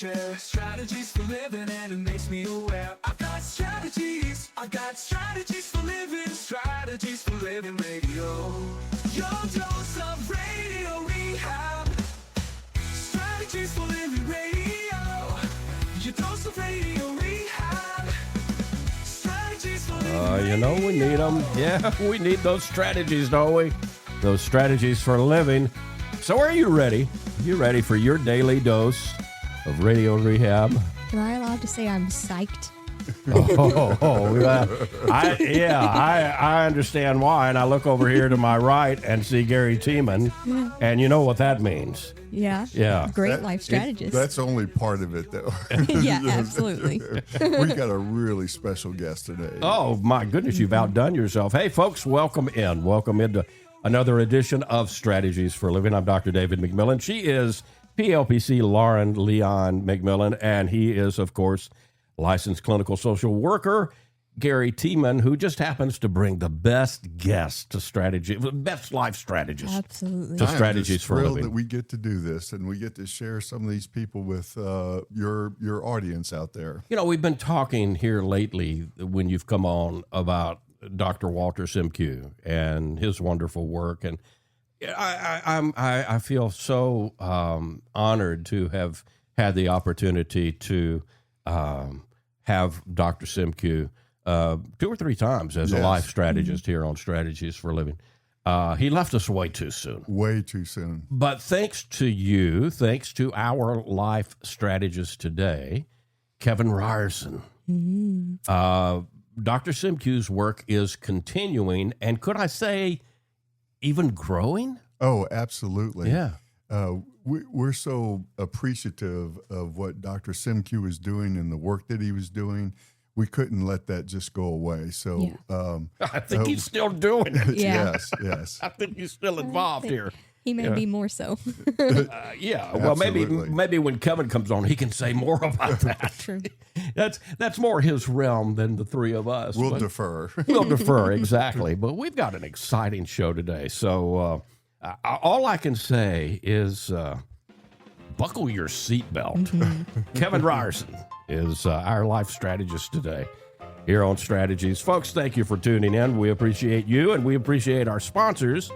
share strategies for living, and it makes me aware. I've got strategies for living, strategies for living radio. Your dose of radio rehab. Strategies for living radio. Your dose of radio rehab. Strategies for living radio. You know, we need them. Yeah, we need those strategies, don't we? Those strategies for living. So are you ready? You ready for your daily dose of radio rehab? Am I allowed to say I'm psyched? I understand why. And I look over here to my right and see Gary Tiemann, and you know what that means. Yeah. Great life strategist. That's only part of it, though. Yeah, absolutely. We got a really special guest today. Oh, my goodness, you've outdone yourself. Hey, folks, welcome in. Welcome into another edition of Strategies for Living. I'm Dr. David McMillian. She is PLPC Leon McMillian, and he is, of course, licensed clinical social worker Gary Tiemann, who just happens to bring the best guests to strategy, best life strategists. Absolutely. To strategies for living. That we get to do this, and we get to share some of these people with your audience out there. You know, we've been talking here lately when you've come on about Dr. Walter Semkiw and his wonderful work, and I feel so honored to have had the opportunity to have Dr. Semkiw 2 or 3 times as a life strategist here on Strategies for Living. He left us way too soon. Way too soon. But thanks to you, thanks to our life strategist today, Kevin Ryerson, Dr. Semkiw's work is continuing, and could I say even growing? Oh, absolutely. Yeah. We're so appreciative of what Dr. Semkiw is doing and the work that he was doing. We couldn't let that just go away. So I think he's still doing it. Yeah. Yes. I think he's still involved here. He may be more so. Well, maybe when Kevin comes on, he can say more about that. True. That's more his realm than the three of us. We'll defer. We'll defer, exactly. But we've got an exciting show today. So all I can say is buckle your seatbelt. Kevin Ryerson is our life strategist today here on Strategies. Folks, thank you for tuning in. We appreciate you, and we appreciate our sponsors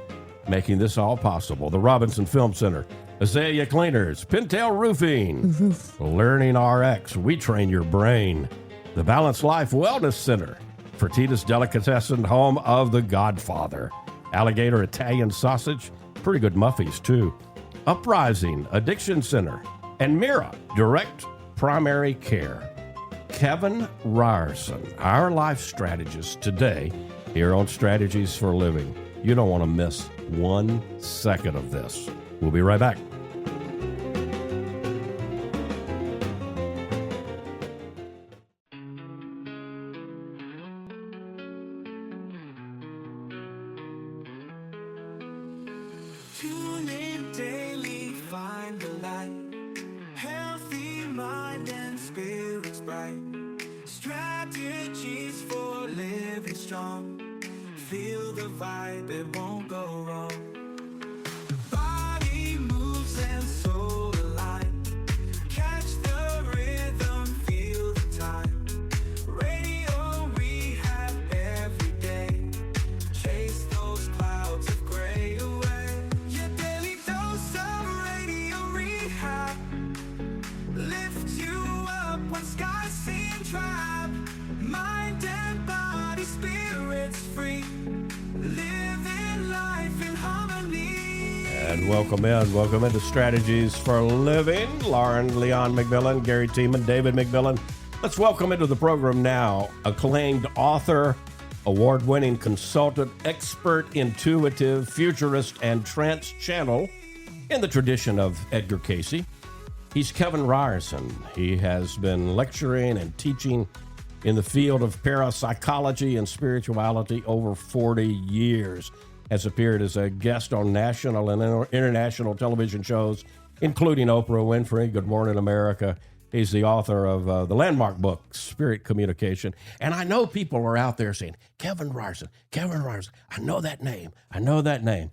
making this all possible. The Robinson Film Center, Azalea Cleaners, Pintail Roofing, Learning RX, We Train Your Brain, the Balanced Life Wellness Center, Fertitas Delicatessen, home of The Godfather, Alligator Italian Sausage, pretty good muffies too, Uprising Addiction Center, and Mira Direct Primary Care. Kevin Ryerson, our life strategist today here on Strategies for Living. You don't want to miss 1 second of this. We'll be right back. Tune in daily, find the light. Healthy mind and spirits bright. Strategies for living strong. Feel the vibe, it won't go wrong. Body moves and soul align. Catch the rhythm, feel the time. Radio rehab every day. Chase those clouds of gray away. Your daily dose of radio rehab. Lift you up when skies seem trapped. Mind and body, spirits free. Living life in harmony. And welcome into Strategies for Living. Leon McMillian, Gary Tiemann, David McMillian. Let's welcome into the program now acclaimed author, award-winning consultant, expert, intuitive, futurist, and trance channel in the tradition of Edgar Cayce. He's Kevin Ryerson. He has been lecturing and teaching in the field of parapsychology and spirituality over 40 years, has appeared as a guest on national and international television shows, including Oprah Winfrey, Good Morning America. He's the author of the landmark book, Spirit Communication. And I know people are out there saying, Kevin Ryerson, I know that name.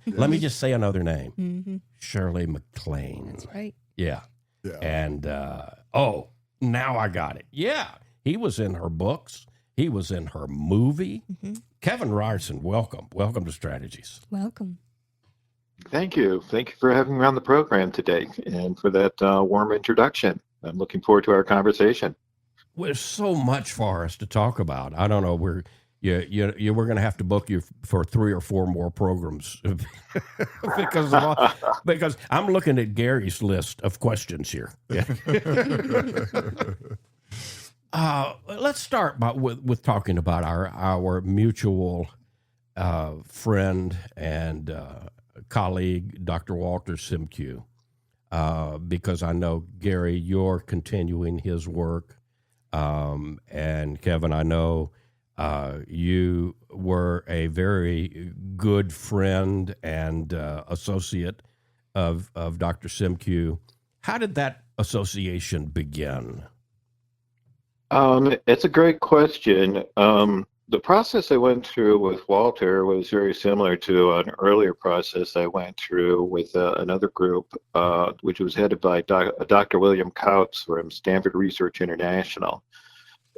Let me just say another name. Shirley MacLaine. That's right. Yeah. Yeah. And, oh, now I got it. Yeah. He was in her books. He was in her movie. Mm-hmm. Kevin Ryerson, welcome. Welcome to Strategies. Welcome. Thank you. Thank you for having me on the program today and for that warm introduction. I'm looking forward to our conversation. There's so much for us to talk about. I don't know. We're going to have to book you for 3 or 4 more programs because I'm looking at Gary's list of questions here. Yeah. Let's start with talking about our mutual friend and colleague, Dr. Walter Semkiw, because I know, Gary, you're continuing his work. And Kevin, I know you were a very good friend and associate of Dr. Semkiw. How did that association begin? It's a great question. The process I went through with Walter was very similar to an earlier process I went through with another group, which was headed by Dr. William Kautz from Stanford Research International.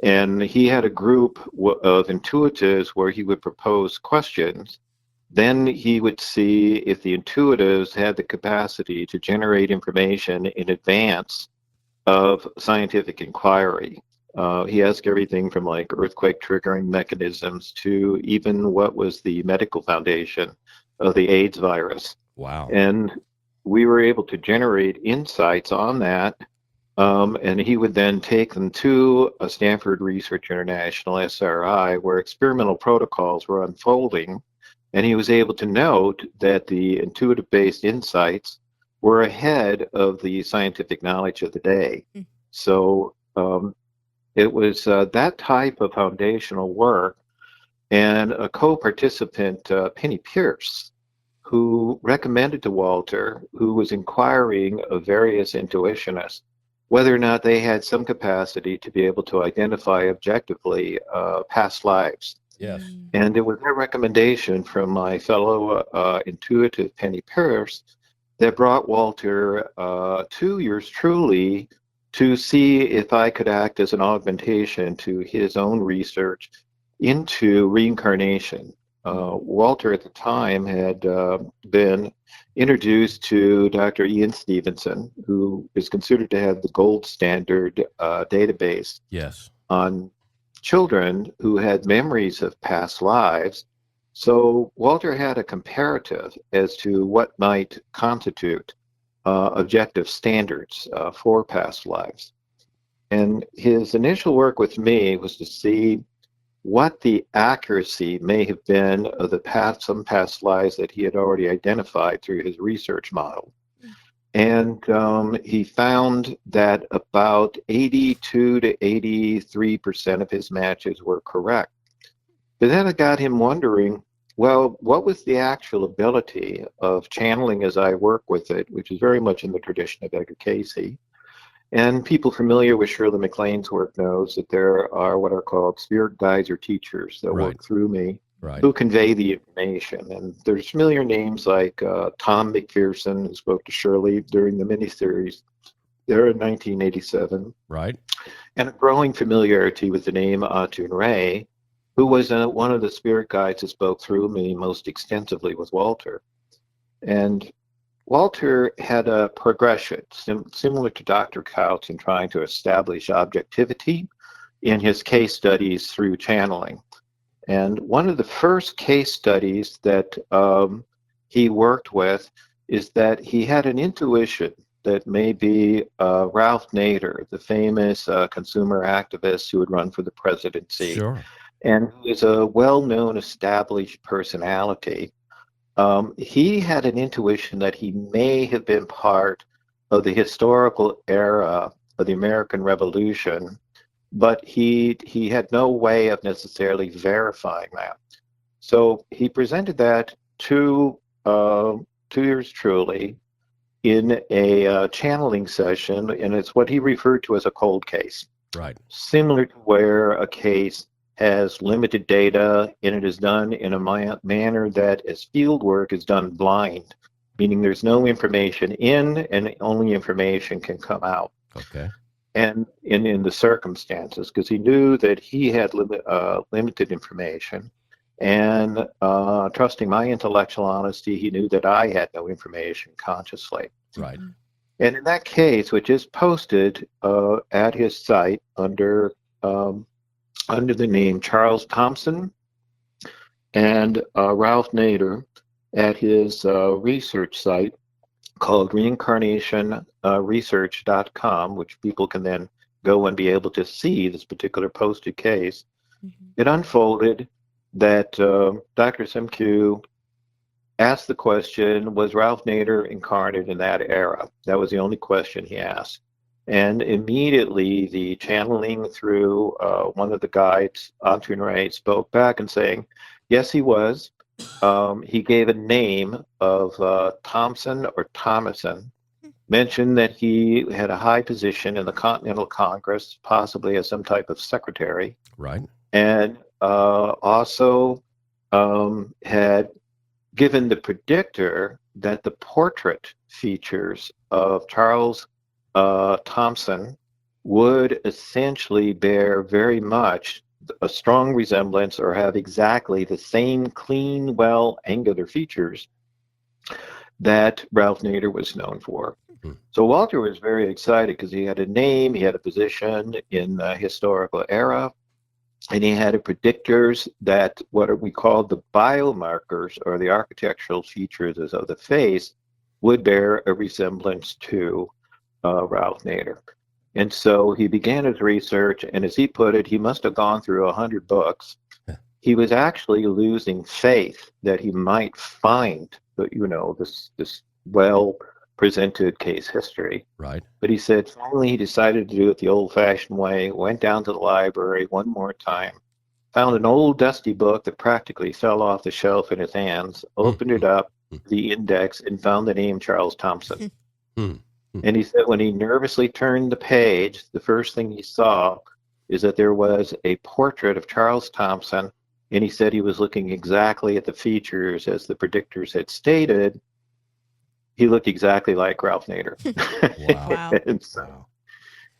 And he had a group of intuitives where he would propose questions. Then he would see if the intuitives had the capacity to generate information in advance of scientific inquiry. He asked everything from like earthquake triggering mechanisms to even what was the medical foundation of the AIDS virus. Wow. And we were able to generate insights on that. And he would then take them to a Stanford Research International, SRI, where experimental protocols were unfolding. And he was able to note that the intuitive-based insights were ahead of the scientific knowledge of the day. Mm. So it was that type of foundational work, and a co-participant, Penny Pierce, who recommended to Walter, who was inquiring of various intuitionists, whether or not they had some capacity to be able to identify objectively past lives. Yes. And it was their recommendation from my fellow intuitive Penny Pierce that brought Walter to yours truly to see if I could act as an augmentation to his own research into reincarnation. Walter at the time had been introduced to Dr. Ian Stevenson, who is considered to have the gold standard database yes. on children who had memories of past lives. So Walter had a comparative as to what might constitute objective standards for past lives. And his initial work with me was to see what the accuracy may have been of some past lives that he had already identified through his research model. And he found that about 82 to 83% of his matches were correct. But then it got him wondering, well, what was the actual ability of channeling as I work with it, which is very much in the tradition of Edgar Cayce. And people familiar with Shirley MacLaine's work knows that there are what are called spirit guides or teachers that work through me, who convey the information. And there's familiar names like Tom McPherson, who spoke to Shirley during the miniseries there in 1987. Right. And a growing familiarity with the name Atun Ray, who was one of the spirit guides that spoke through me most extensively with Walter. And Walter had a progression similar to Dr. Kautz in trying to establish objectivity in his case studies through channeling. And one of the first case studies that he worked with is that he had an intuition that maybe Ralph Nader, the famous consumer activist who would run for the presidency, sure. and who is a well-known established personality, he had an intuition that he may have been part of the historical era of the American Revolution, but he had no way of necessarily verifying that. So he presented that to yours truly in a channeling session, and it's what he referred to as a cold case. Right. Similar to where a case has limited data and it is done in a manner that, as field work, is done blind. meaning there's no information in and only information can come out. Okay. And in the circumstances, because he knew that he had limited information. And trusting my intellectual honesty, he knew that I had no information consciously. Right. And in that case, which is posted at his site under the name Charles Thompson and Ralph Nader at his research site called Reincarnation research.com, which people can then go and be able to see this particular posted case. It unfolded that Dr. Semkiw asked the question, was Ralph Nader incarnate in that era? That was the only question he asked. And immediately the channeling through one of the guides, Antun Ray, spoke back and saying, yes, he was. He gave a name of Thompson or Thomason, mentioned that he had a high position in the Continental Congress, possibly as some type of secretary. Right. And also had given the predictor that the portrait features of Charles Thompson would essentially bear very much a strong resemblance or have exactly the same clean, well, angular features that Ralph Nader was known for. So Walter was very excited because he had a name, he had a position in the historical era, and he had predictors that what we call the biomarkers or the architectural features of the face would bear a resemblance to Ralph Nader. And so he began his research, and as he put it, he must have gone through 100 books. He was actually losing faith that he might find, this well-presented case history. Right. But he said finally he decided to do it the old-fashioned way, went down to the library one more time, found an old dusty book that practically fell off the shelf in his hands, opened it up, the index, and found the name Charles Thompson. And he said when he nervously turned the page, the first thing he saw is that there was a portrait of Charles Thompson, and he said he was looking exactly at the features as the predictors had stated. He looked exactly like Ralph Nader. Wow.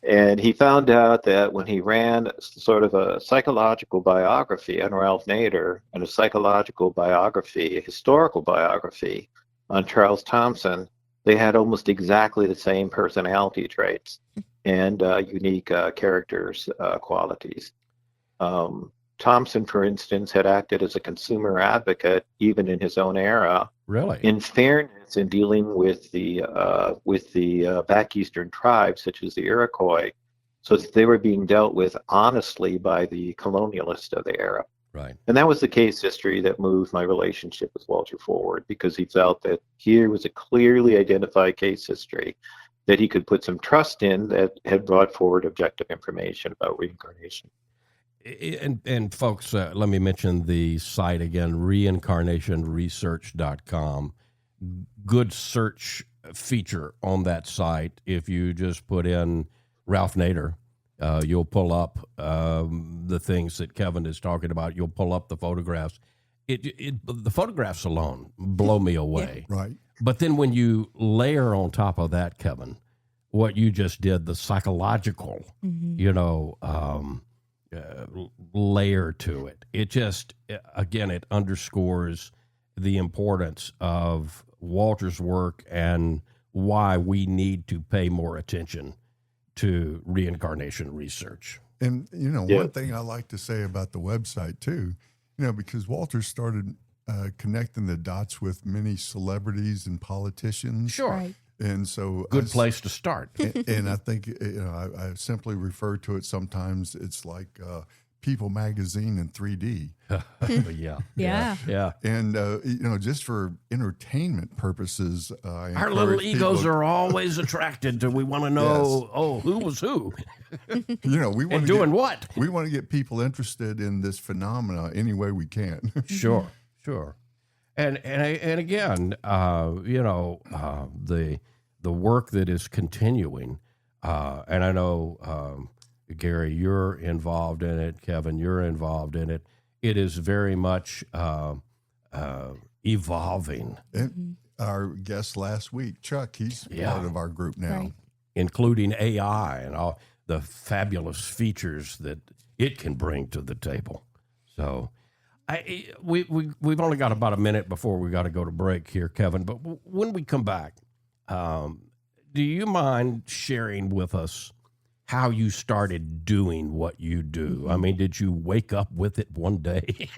And he found out that when he ran sort of a psychological biography on Ralph Nader and a psychological biography, a historical biography on Charles Thompson, they had almost exactly the same personality traits and unique characters, qualities. Thompson, for instance, had acted as a consumer advocate even in his own era. Really? In fairness, in dealing with the back eastern tribes, such as the Iroquois, so that they were being dealt with honestly by the colonialists of the era. Right. And that was the case history that moved my relationship with Walter forward, because he felt that here was a clearly identified case history that he could put some trust in that had brought forward objective information about reincarnation. And folks, let me mention the site again, reincarnationresearch.com. Good search feature on that site. If you just put in Ralph Nader, you'll pull up the things that Kevin is talking about. You'll pull up the photographs. The photographs alone blow me away. Right. But then when you layer on top of that, Kevin, what you just did, the psychological, layer to it, it just, again, it underscores the importance of Walter's work and why we need to pay more attention to reincarnation research. And, one thing I like to say about the website, too, because Walter started connecting the dots with many celebrities and politicians. Sure. Right. And so Good place to start. And I think, I simply refer to it sometimes, it's like People Magazine in 3D. Yeah. And, just for entertainment purposes, our little egos are always attracted to, we want to know, who was who? We want and doing what? We want to get people interested in this phenomena any way we can. Sure. And again, the work that is continuing, and I know, Gary, you're involved in it. Kevin, you're involved in it. It is very much evolving. our guest last week, Chuck. He's part of our group now. Right. Including AI and all the fabulous features that it can bring to the table. So we've only got about a minute before we got to go to break here, Kevin. But when we come back, do you mind sharing with us how you started doing what you do? I mean, did you wake up with it one day?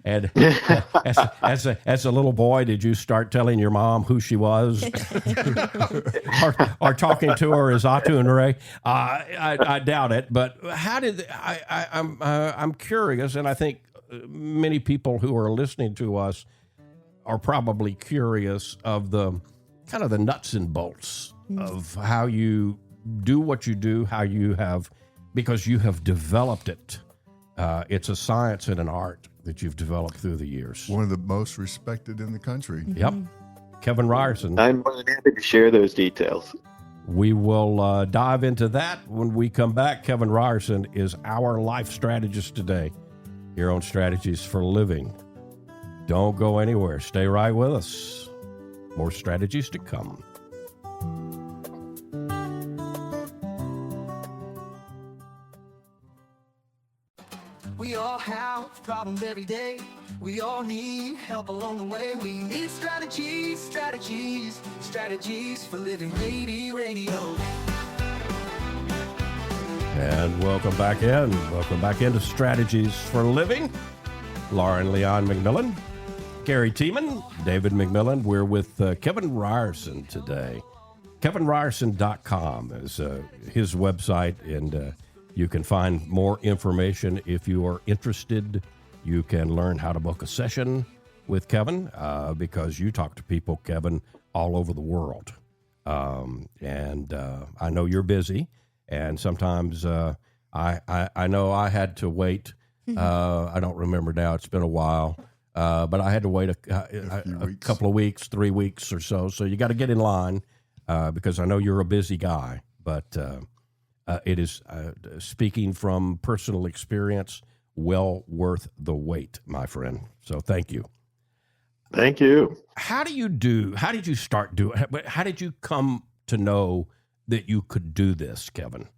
And as a little boy, did you start telling your mom who she was, or talking to her as Atu and Ray? I doubt it. But how did I'm curious, and I think many people who are listening to us are probably curious of the kind of the nuts and bolts of how you do what you do, how you have, because you have developed it. It's a science and an art that you've developed through the years. One of the most respected in the country. Yep. Kevin Ryerson. I'm more than happy to share those details. We will dive into that when we come back. Kevin Ryerson is our life strategist today here on Strategies for Living. Don't go anywhere. Stay right with us. More strategies to come. We all have problems every day. We all need help along the way. We need strategies for living. Radio. And welcome back in. Welcome back into Strategies for Living. Lauren Leon McMillian, Gary Tiemann, David McMillian. We're with Kevin Ryerson today. KevinRyerson.com is his website, and you can find more information if you are interested. You can learn how to book a session with Kevin because you talk to people, Kevin, all over the world. And I know you're busy, and sometimes I know I had to wait. I don't remember now. It's been a while. But I had to wait a couple of weeks, 3 weeks or so. So you got to get in line because I know you're a busy guy. But it is, speaking from personal experience, well worth the wait, my friend. So thank you. Thank you. How did you start doing, how did you come to know that you could do this, Kevin?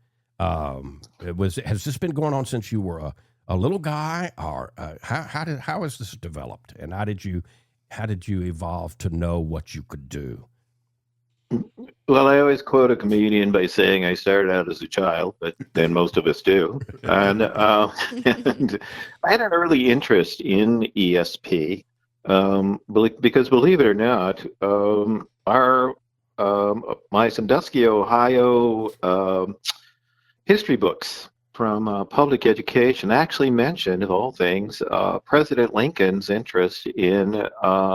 Has this been going on since you were a little guy, or how has this developed, and how did you evolve to know what you could do? Well, I always quote a comedian by saying I started out as a child, but then most of us do. And, and I had an early interest in ESP because, believe it or not, my Sandusky, Ohio history books from public education actually mentioned, of all things, President Lincoln's interest in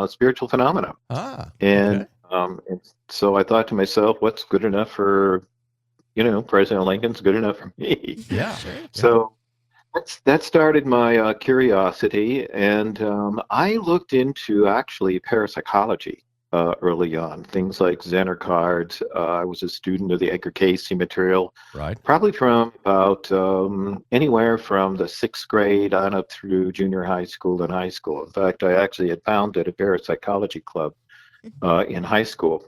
spiritual phenomena. And so I thought to myself, what's good enough for, President Lincoln's good enough for me. Yeah. Sure. So that started my curiosity, and I looked into actually parapsychology early on, things like Zener cards. I was a student of the Edgar Cayce material, right? Probably from about anywhere from the 6th grade on up through junior high school and high school. In fact, I actually had founded a parapsychology club in high school.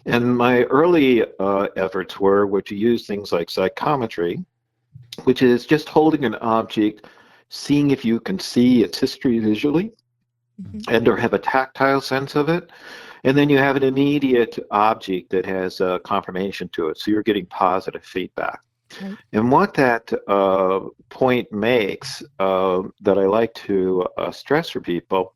And my early efforts were to use things like psychometry, which is just holding an object, seeing if you can see its history visually, and or have a tactile sense of it. And then you have an immediate object that has confirmation to it. So you're getting positive feedback. Right. And what that point makes that I like to stress for people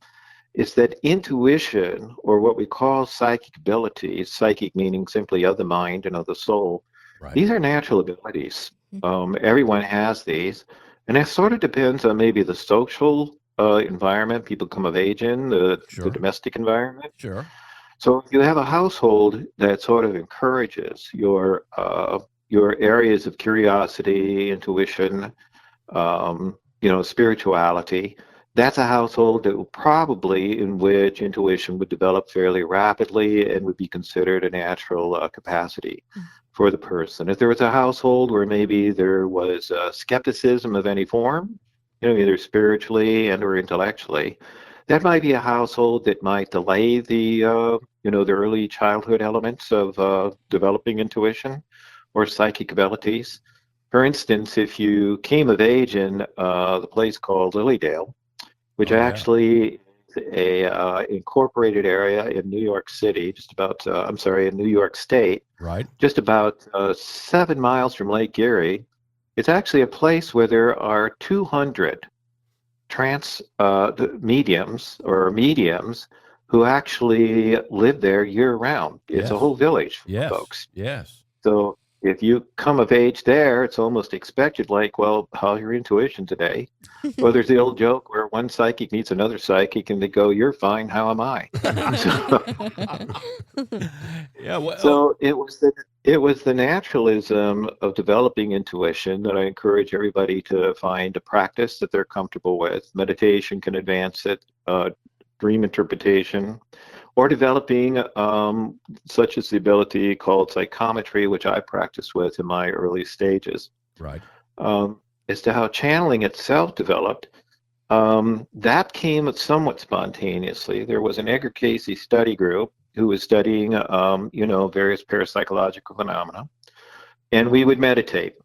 is that intuition, or what we call psychic abilities, psychic meaning simply of the mind and of the soul, right. These are natural abilities. Everyone has these. And it sort of depends on maybe the social environment people come of age in, the domestic environment. Sure. So if you have a household that sort of encourages your areas of curiosity, intuition, spirituality, that's a household that will probably in which intuition would develop fairly rapidly and would be considered a natural capacity for the person. If there was a household where maybe there was skepticism of any form, either spiritually and or intellectually, that might be a household that might delay the the early childhood elements of developing intuition or psychic abilities. For instance, if you came of age in the place called Lilydale, which actually is a incorporated area in New York City, in New York State, right, just about 7 miles from Lake Erie. It's actually a place where there are 200 trance mediums who actually live there year round. It's a whole village of folks. Yes. So if you come of age there, it's almost expected, like, well, how's your intuition today? Well, there's the old joke where one psychic meets another psychic and they go, "You're fine, how am I?" So it was the naturalism of developing intuition that I encourage everybody to find a practice that they're comfortable with. Meditation can advance it, dream interpretation, or developing such as the ability called psychometry, which I practiced with in my early stages. Right. As to how channeling itself developed, that came somewhat spontaneously. There was an Edgar Cayce study group who was studying, various parapsychological phenomena, and we would meditate.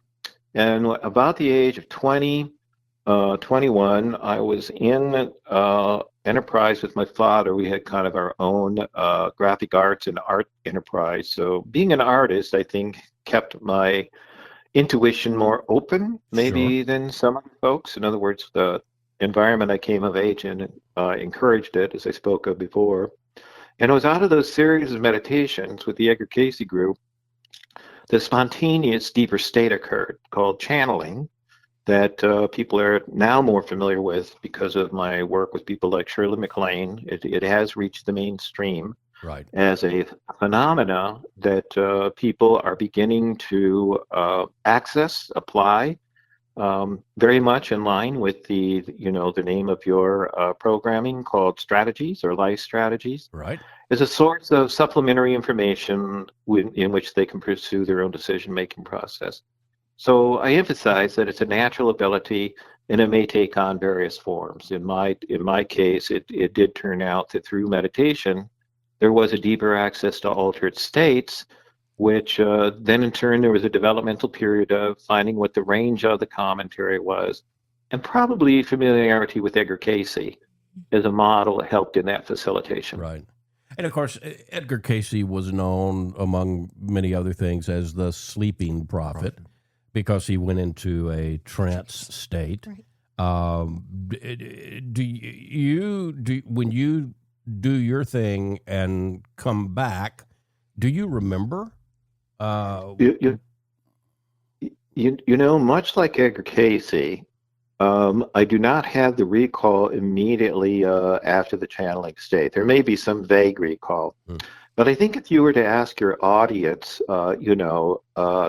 And about the age of 20, 21, I was in enterprise with my father. We had kind of our own graphic arts and art enterprise. So being an artist, I think, kept my intuition more open, maybe than some other folks. In other words, the environment I came of age in encouraged it, as I spoke of before. And it was out of those series of meditations with the Edgar Cayce group, the spontaneous deeper state occurred called channeling, that people are now more familiar with because of my work with people like Shirley MacLaine. It has reached the mainstream as a phenomena that people are beginning to access, apply, very much in line with the name of your programming called strategies or life strategies. Right. As a source of supplementary information in which they can pursue their own decision-making process. So I emphasize that it's a natural ability, and it may take on various forms. In my case, it did turn out that through meditation, there was a deeper access to altered states, which then in turn there was a developmental period of finding what the range of the commentary was, and probably familiarity with Edgar Cayce as a model helped in that facilitation. Right. And of course, Edgar Cayce was known, among many other things, as the sleeping prophet, because he went into a trance state. Right. When you do your thing and come back, do you remember? Much like Edgar Cayce, I do not have the recall immediately after the channeling state. There may be some vague recall. But I think if you were to ask your audience, a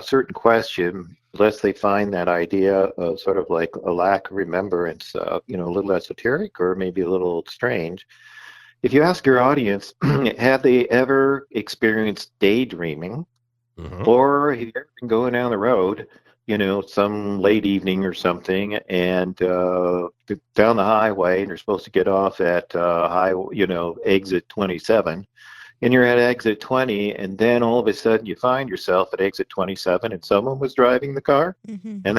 certain question, unless they find that idea of sort of like a lack of remembrance, a little esoteric or maybe a little strange, if you ask your audience, have they ever experienced daydreaming, or have you ever been going down the road, some late evening or something, and down the highway, and you're supposed to get off at exit 27. And you're at exit 20, and then all of a sudden you find yourself at exit 27, and someone was driving the car. And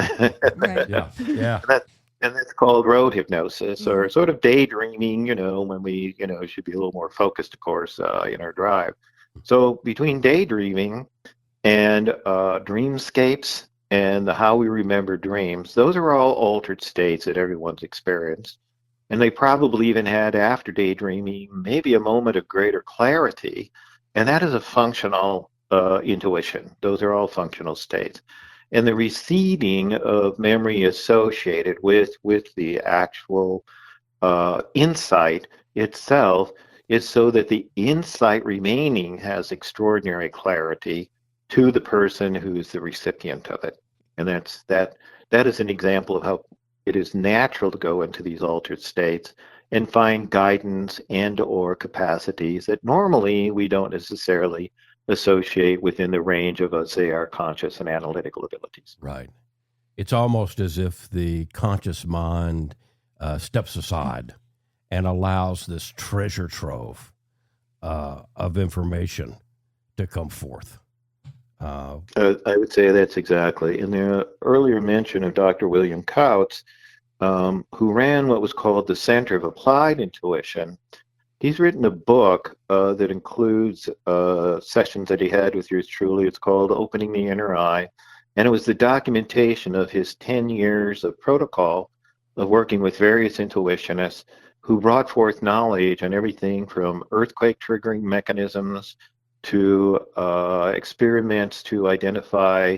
and that's called road hypnosis, or sort of daydreaming. When we should be a little more focused, of course, in our drive. So between daydreaming and dreamscapes and how we remember dreams, those are all altered states that everyone's experienced. And they probably even had, after daydreaming, maybe a moment of greater clarity. And that is a functional intuition. Those are all functional states. And the receding of memory associated with the actual insight itself is so that the insight remaining has extraordinary clarity to the person who's the recipient of it. And that is an example of how it is natural to go into these altered states and find guidance and or capacities that normally we don't necessarily associate within the range of, say, our conscious and analytical abilities. Right. It's almost as if the conscious mind steps aside and allows this treasure trove of information to come forth. I would say that's exactly. In the earlier mention of Dr. William Kautz, who ran what was called the Center of Applied Intuition, he's written a book that includes sessions that he had with yours truly. It's called Opening the Inner Eye. And it was the documentation of his 10 years of protocol of working with various intuitionists who brought forth knowledge on everything from earthquake triggering mechanisms to experiments to identify,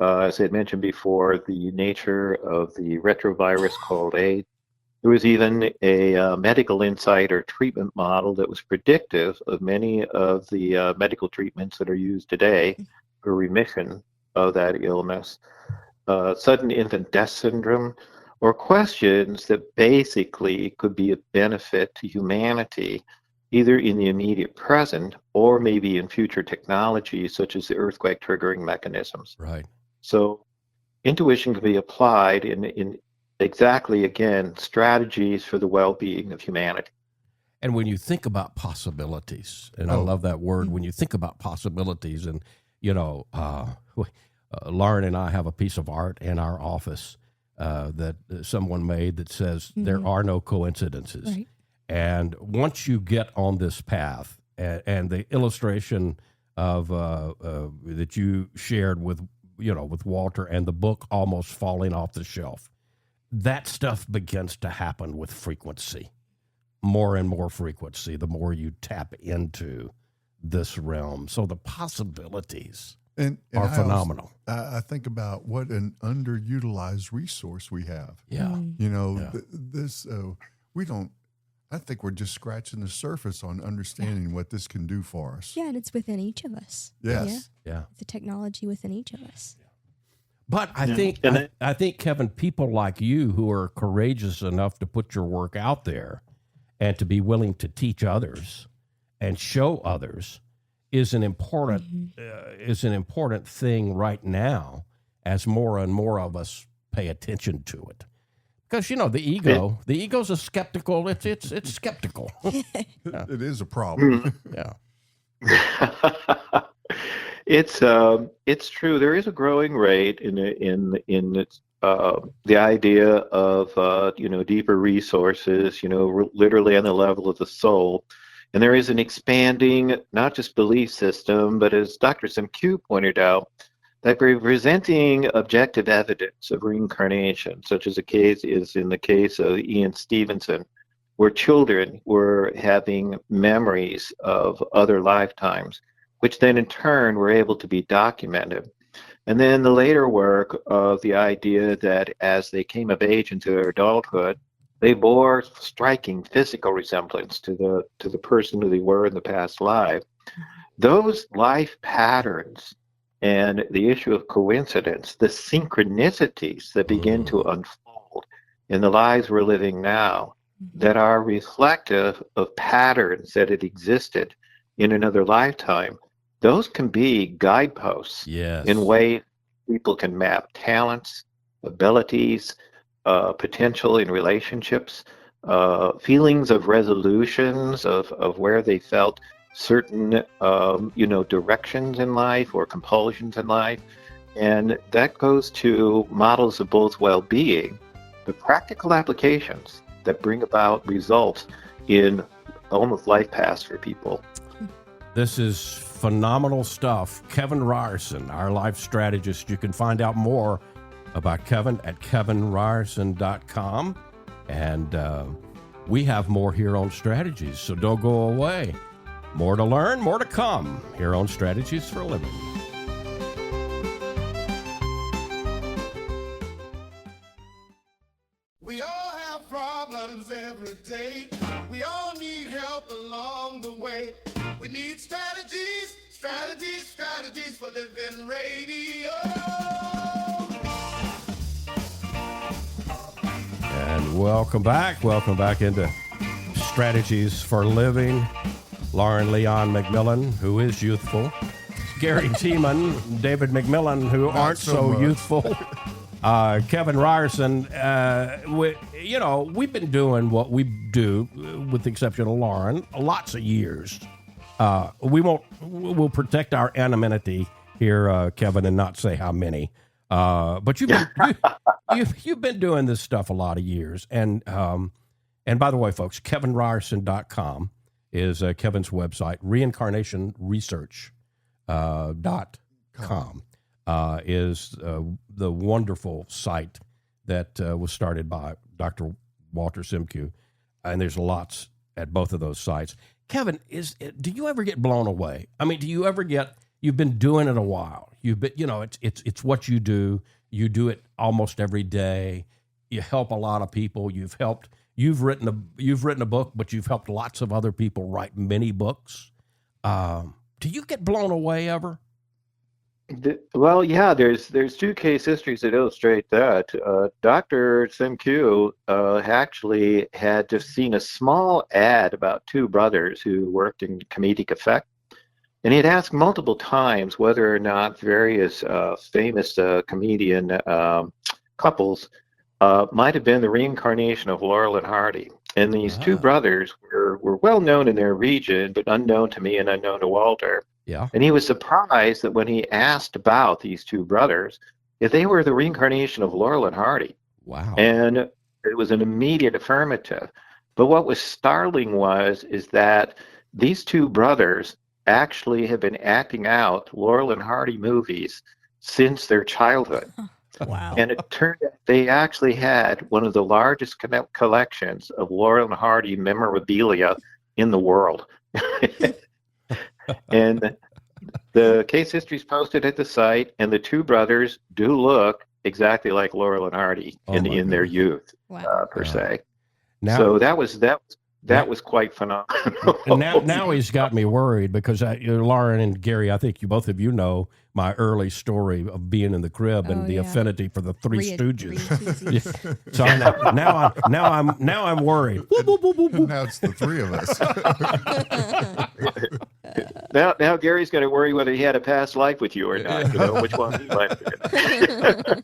as I had mentioned before, the nature of the retrovirus called AIDS. There was even a medical insight or treatment model that was predictive of many of the medical treatments that are used today for remission of that illness. Sudden infant death syndrome, or questions that basically could be a benefit to humanity, either in the immediate present or maybe in future technologies such as the earthquake triggering mechanisms. Right. So intuition can be applied in exactly, again, strategies for the well-being of humanity. And when you think about possibilities, and I love that word, when you think about possibilities, and, you know, Lauren and I have a piece of art in our office that someone made that says there are no coincidences. Right. And once you get on this path, and the illustration of that you shared with Walter, and the book almost falling off the shelf, that stuff begins to happen with frequency, more and more frequency, the more you tap into this realm. So the possibilities are phenomenal. I think about what an underutilized resource we have. Yeah. You know, I think we're just scratching the surface on understanding what this can do for us. Yeah, and it's within each of us. Yes. Yeah. It's a technology within each of us. But I think, Kevin, people like you who are courageous enough to put your work out there and to be willing to teach others and show others is an important thing right now, as more and more of us pay attention to it. Because, the ego's a skeptical. It's skeptical. It is a problem. Yeah. It's true. There is a growing rate in the idea of deeper resources. Literally on the level of the soul, and there is an expanding not just belief system, but as Dr. Semkiw pointed out, that we're presenting objective evidence of reincarnation, such as the case is in the case of Ian Stevenson, where children were having memories of other lifetimes, which then in turn were able to be documented. And then the later work of the idea that as they came of age into their adulthood, they bore striking physical resemblance to the person who they were in the past life. Those life patterns and the issue of coincidence, the synchronicities that begin to unfold in the lives we're living now, that are reflective of patterns that had existed in another lifetime, those can be guideposts in ways people can map talents, abilities, potential in relationships, feelings of resolutions of where they felt certain directions in life or compulsions in life. And that goes to models of both well-being, but practical applications that bring about results in almost life paths for people. This is phenomenal stuff. Kevin Ryerson, our life strategist. You can find out more about Kevin at kevinryerson.com. And we have more here on Strategies, so don't go away. More to learn, more to come here on Strategies for Living. We all have problems every day. We all need help along the way. We need strategies for living radio. And welcome back into Strategies for Living. Lauren Leon McMillian, who is youthful. Gary Tiemann, David McMillan, who aren't so youthful. Kevin Ryerson, we've been doing what we do, with the exception of Lauren, lots of years. We'll protect our anonymity here, Kevin, and not say how many. But you've been doing this stuff a lot of years. And by the way, folks, KevinRyerson.com is Kevin's website. Reincarnation Research.com is the wonderful site that was started by Dr. Walter Semkiw. And there's lots at both of those sites. Kevin, do you ever get blown away? I mean, you've been doing it a while. You've been, it's what you do. You do it almost every day. You help a lot of people. You've written a book, but you've helped lots of other people write many books. Do you get blown away ever? Well, yeah, there's two case histories that illustrate that. Dr. Semkiw actually had just seen a small ad about two brothers who worked in comedic effect. And he had asked multiple times whether or not various famous comedian couples might have been the reincarnation of Laurel and Hardy. And these two brothers were well known in their region, but unknown to me and unknown to Walter. Yeah. And he was surprised that when he asked about these two brothers, if they were the reincarnation of Laurel and Hardy. Wow. And it was an immediate affirmative. But what was startling is that these two brothers actually have been acting out Laurel and Hardy movies since their childhood. Wow. And it turned out they actually had one of the largest collections of Laurel and Hardy memorabilia in the world. And the case history is posted at the site, and the two brothers do look exactly like Laurel and Hardy in their youth, per se. Now, so that was quite phenomenal. And now he's got me worried because Lauren and Gary, I think both of you know my early story of being in the crib and the affinity for the Three Stooges. So now I'm worried. Now it's the three of us. Now Gary's going to worry whether he had a past life with you or not. Which one he might have been.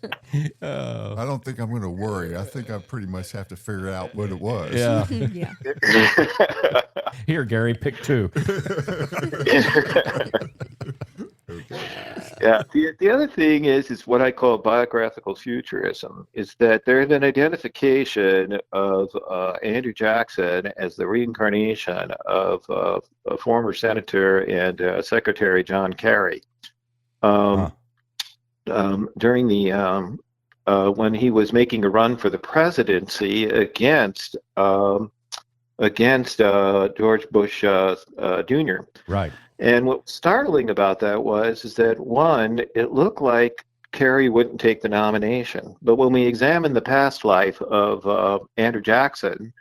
I don't think I'm going to worry. I think I pretty much have to figure out what it was. Yeah. Yeah. Here, Gary, pick two. Yeah. The other thing is what I call biographical futurism, is that there's an identification of Andrew Jackson as the reincarnation of a former senator and Secretary John Kerry. During the when he was making a run for the presidency against George Bush Jr. Right. And what was startling about that is that, one, it looked like Kerry wouldn't take the nomination. But when we examined the past life of Andrew Jackson,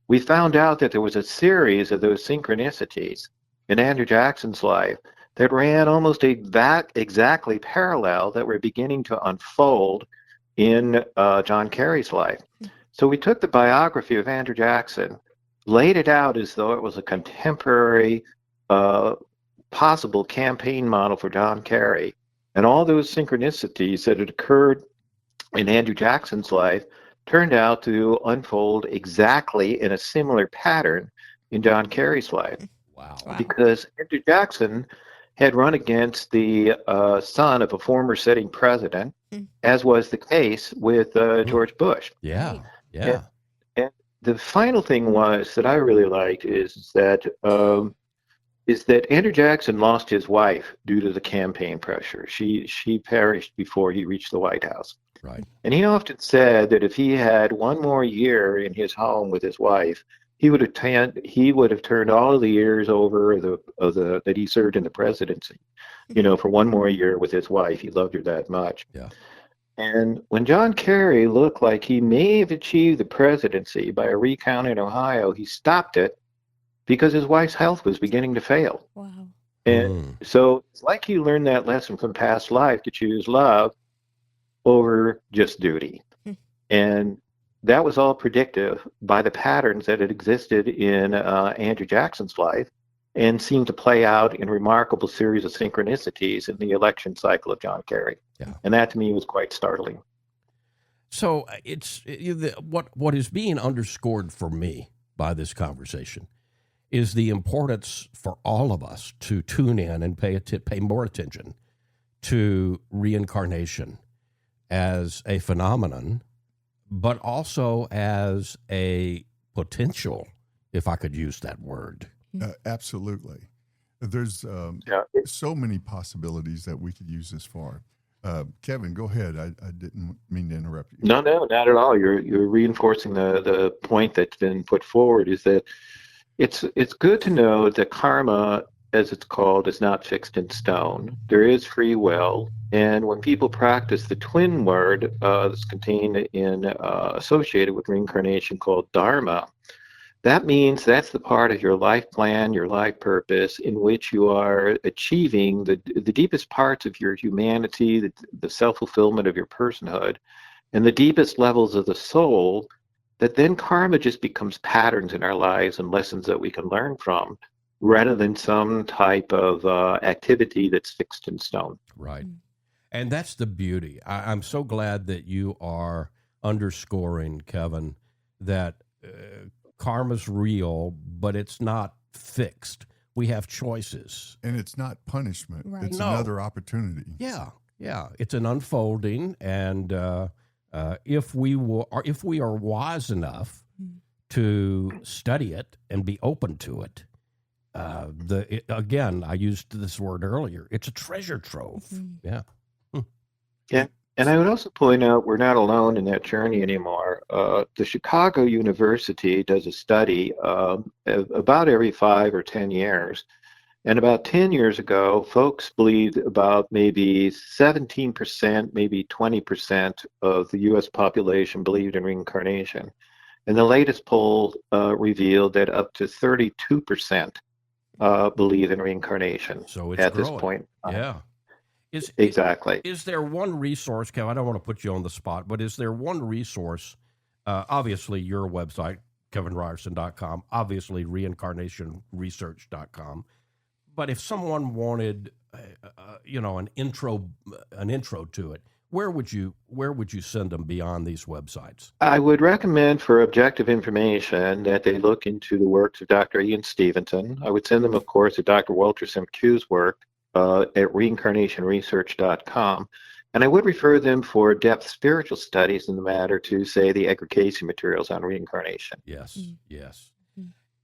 we found out that there was a series of those synchronicities in Andrew Jackson's life that ran almost exactly parallel, that were beginning to unfold in John Kerry's life. So we took the biography of Andrew Jackson, laid it out as though it was a contemporary possible campaign model for John Kerry, and all those synchronicities that had occurred in Andrew Jackson's life turned out to unfold exactly in a similar pattern in John Kerry's life. Wow. Because Andrew Jackson had run against the son of a former sitting president, as was the case with George Bush. Yeah. Yeah. And the final thing that I really liked is that Andrew Jackson lost his wife due to the campaign pressure. She perished before he reached the White House. Right. And he often said that if he had one more year in his home with his wife, he would have turned all of the years over that he served in the presidency, for one more year with his wife. He loved her that much. Yeah. And when John Kerry looked like he may have achieved the presidency by a recount in Ohio, he stopped it because his wife's health was beginning to fail. Wow. And so it's like you learned that lesson from past life to choose love over just duty. And that was all predictive by the patterns that had existed in Andrew Jackson's life and seemed to play out in a remarkable series of synchronicities in the election cycle of John Kerry. Yeah. And that to me was quite startling. So what is being underscored for me by this conversation is the importance for all of us to tune in and pay more attention to reincarnation as a phenomenon, but also as a potential, if I could use that word. Absolutely. There's so many possibilities that we could use this for. Kevin, go ahead. I didn't mean to interrupt you. No, not at all. You're reinforcing the point that's been put forward, is that it's good to know that karma, as it's called, is not fixed in stone. There is free will, and when people practice the twin word that's contained in associated with reincarnation called dharma, that means that's the part of your life plan, your life purpose, in which you are achieving the deepest parts of your humanity, the self-fulfillment of your personhood, and the deepest levels of the soul, that then karma just becomes patterns in our lives and lessons that we can learn from, rather than some type of activity that's fixed in stone. Right. And that's the beauty. I'm so glad that you are underscoring, Kevin, that karma's real, but it's not fixed. We have choices. And it's not punishment. Right. It's No. another opportunity. Yeah. It's an unfolding, and if we are wise enough to study it and be open to it, again, I used this word earlier. It's a treasure trove. Yeah. Yeah. And I would also point out we're not alone in that journey anymore. The Chicago University does a study about every 5 or 10 years. And about 10 years ago, folks believed about maybe 17%, maybe 20% of the U.S. population believed in reincarnation. And the latest poll revealed that up to 32% believe in reincarnation So it's at growing. this point. Yeah. Exactly. Is there one resource, Kev? I don't want to put you on the spot, but is there one resource? Obviously, your website, kevinryerson.com, obviously, reincarnationresearch.com. But if someone wanted, an intro to it, where would you send them beyond these websites? I would recommend, for objective information, that they look into the works of Dr. Ian Stevenson. I would send them, of course, to Dr. Walter Semkiw's work at reincarnationresearch.com. And I would refer them for depth spiritual studies in the matter to, say, the aggregation materials on reincarnation. Yes.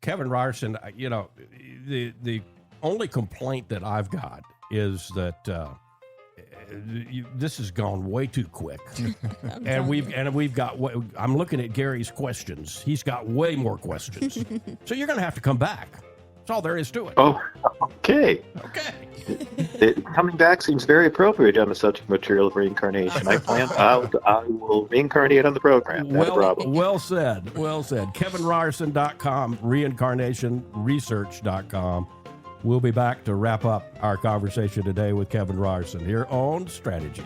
Kevin Ryerson, the only complaint that I've got is that this has gone way too quick, and we've got. I'm looking at Gary's questions. He's got way more questions, so you're going to have to come back. That's all there is to it. Oh, okay. Coming back seems very appropriate on the subject material of reincarnation. I will reincarnate on the program. Not a problem. Well said. KevinRyerson.com, reincarnationresearch.com. We'll be back to wrap up our conversation today with Kevin Ryerson here on Strategies.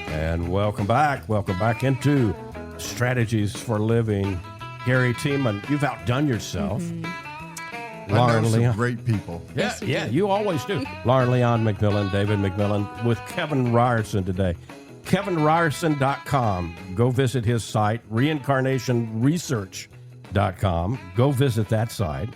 And welcome back. Welcome back into Strategies for Living. Gary Tiemann, you've outdone yourself. Lauren Leon. Great people. Yeah, you always do. Lauren Leon McMillian, David McMillian, with Kevin Ryerson today. KevinRyerson.com. Go visit his site, reincarnationresearch.com. Go visit that site.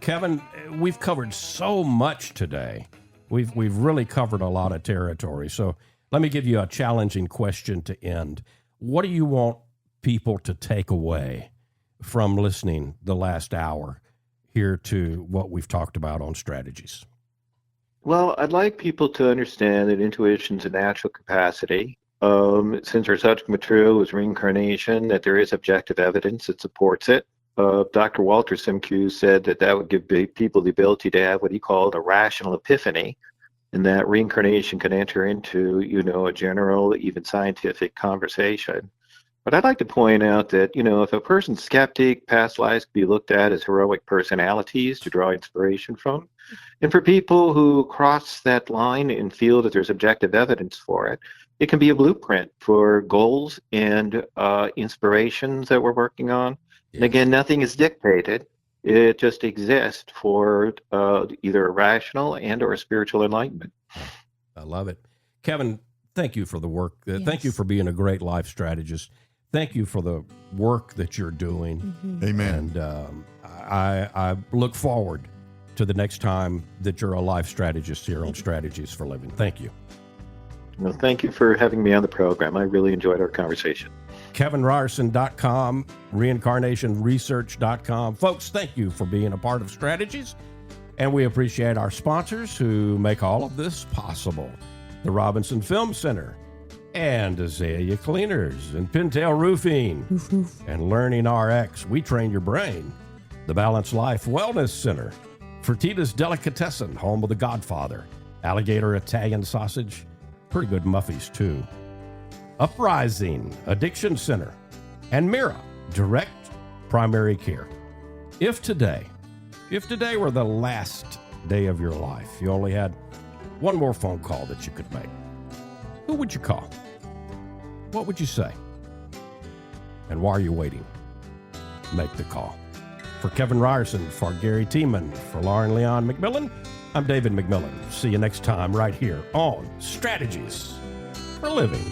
Kevin, we've covered so much today. We've really covered a lot of territory. So let me give you a challenging question to end. What do you want people to take away from listening the last hour here to what we've talked about on strategies? Well, I'd like people to understand that intuition's a natural capacity. Since our subject material is reincarnation, that there is objective evidence that supports it. Dr. Walter Semkiw said that would give people the ability to have what he called a rational epiphany, and that reincarnation can enter into, a general, even scientific conversation. But I'd like to point out that, if a person's skeptic, past lives can be looked at as heroic personalities to draw inspiration from. And for people who cross that line and feel that there's objective evidence for it, it can be a blueprint for goals and inspirations that we're working on, And again, nothing is dictated. It just exists for either a rational and or a spiritual enlightenment. I love it. Kevin, thank you for the work. Thank you Yes. for being a great life strategist. Thank you for the work that you're doing. Mm-hmm. Amen. And I look forward to the next time that you're a life strategist here on Strategies for Living. Thank you. Well, thank you for having me on the program. I really enjoyed our conversation. KevinRyerson.com, reincarnationresearch.com. Folks, thank you for being a part of Strategies. And we appreciate our sponsors who make all of this possible. The Robinson Film Center and Azalea Cleaners and Pintail Roofing and Learning RX. We train your brain. The Balanced Life Wellness Center. Fertitta's Delicatessen, home of the Godfather. Alligator Italian Sausage. Pretty good Muffies, too. Uprising Addiction Center. And Mira, Direct Primary Care. If today were the last day of your life, you only had one more phone call that you could make, who would you call? What would you say? And why are you waiting? Make the call. For Kevin Ryerson, for Gary Tiemann, for Lauren Leon McMillian, I'm David McMillian. See you next time right here on Strategies for Living.